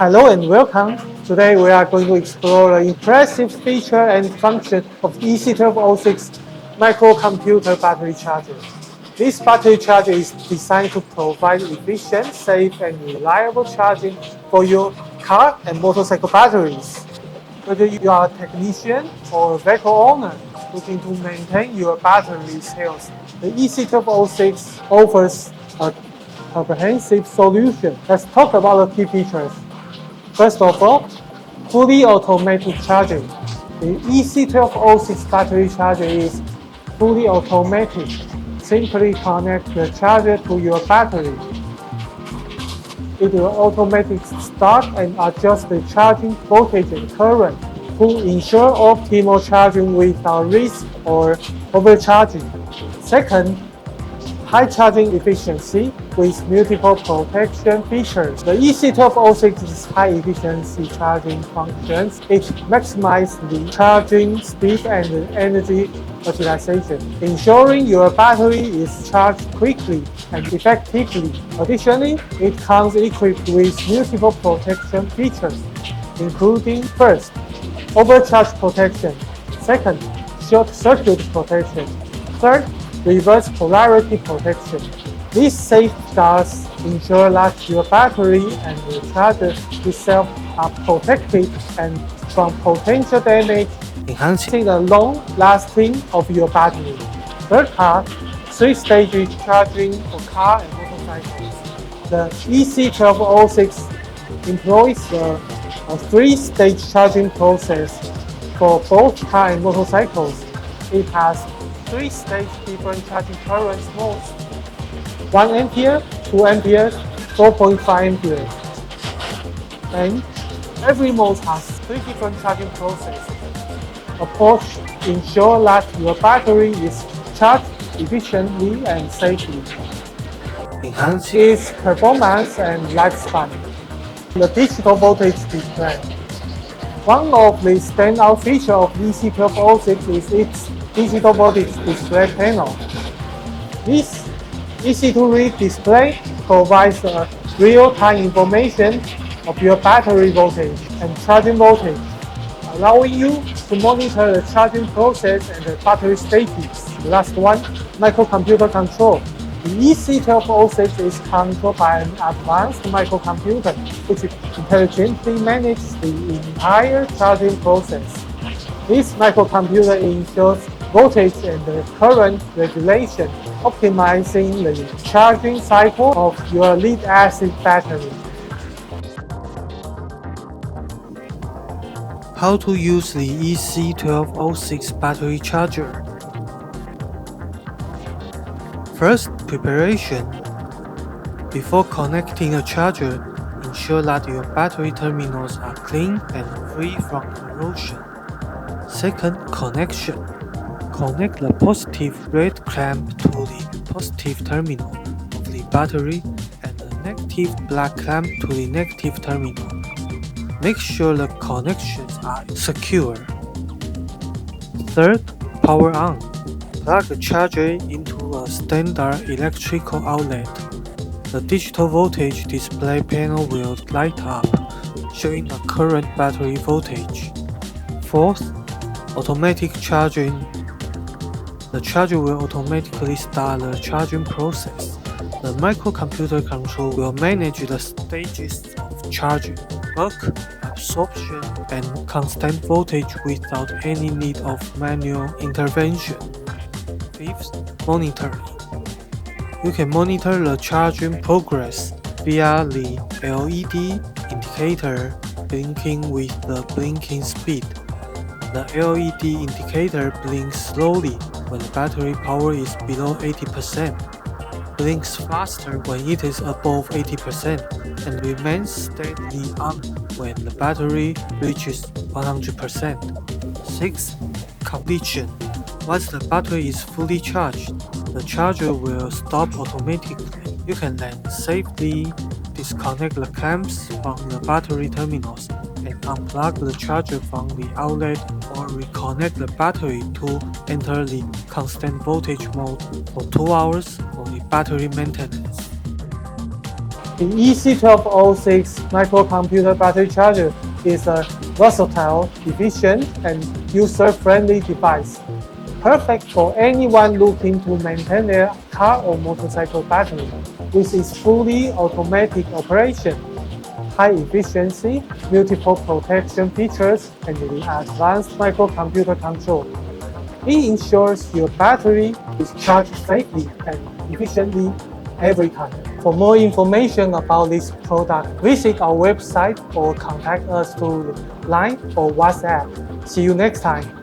Hello and welcome. Today we are going to explore the impressive feature and function of EC1206 microcomputer battery charger. This battery charger is designed to provide efficient, safe, and reliable charging for your car and motorcycle batteries. Whether you are a technician or a vehicle owner looking to maintain your battery's health, the EC1206 offers a comprehensive solution. Let's talk about the key features. First of all, fully automatic charging. The EC1206 battery charger is fully automatic. Simply connect the charger to your battery. It will automatically start and adjust the charging voltage and current to ensure optimal charging without risk or overcharging. Second, high charging efficiency with multiple protection features. The EC1206's high efficiency charging functions. It maximizes the charging speed and energy utilization, ensuring your battery is charged quickly and effectively. Additionally, it comes equipped with multiple protection features, including first, overcharge protection, second, short circuit protection, third, reverse polarity protection. These safeguards ensure that your battery and the charger itself are protected and from potential damage, enhancing the long lasting of your battery. Third part, 3-stage charging for car and motorcycles. The EC1206 employs a 3-stage charging process for both car and motorcycles. It has 3-stage different charging current modes: 1 ampere, 2 amperes, 4.5 amperes. And every mode has 3 different charging processes. Approach ensure that your battery is charged efficiently and safely. Enhance its performance and lifespan. The digital voltage display. One of the standout features of EC1206 is its digital voltage display panel. This easy-to-read display provides real-time information of your battery voltage and charging voltage, allowing you to monitor the charging process and the battery status. The last one, microcomputer control. The EC1206 is controlled by an advanced microcomputer, which intelligently manages the entire charging process. This microcomputer ensures voltage and current regulation, optimizing the charging cycle of your lead-acid battery. How to use the EC1206 battery charger. First, preparation. Before connecting a charger, ensure that your battery terminals are clean and free from corrosion. Second, connection. Connect the positive red clamp to the positive terminal of the battery and the negative black clamp to the negative terminal. Make sure the connections are secure. Third, power on. Plug the charger into a standard electrical outlet. The digital voltage display panel will light up, showing the current battery voltage. Fourth, automatic charging. The charger will automatically start the charging process. The microcomputer control will manage the stages of charging, work, absorption, and constant voltage without any need of manual intervention. Fifth, monitoring. You can monitor the charging progress via the LED indicator blinking with the blinking speed. The LED indicator blinks slowly when the battery power is below 80%, blinks faster when it is above 80%, and remains steadily on when the battery reaches 100%. 6. Condition. Once the battery is fully charged, the charger will stop automatically. You can then safely disconnect the clamps from the battery terminals and unplug the charger from the outlet or reconnect the battery to enter the constant voltage mode for 2 hours for the battery maintenance. The EC1206 microcomputer battery charger is a versatile, efficient, and user-friendly device, perfect for anyone looking to maintain their car or motorcycle battery. With its fully automatic operation, high efficiency, multiple protection features, and the advanced microcomputer control, it ensures your battery is charged safely and efficiently every time. For more information about this product, visit our website or contact us through Line or WhatsApp. See you next time.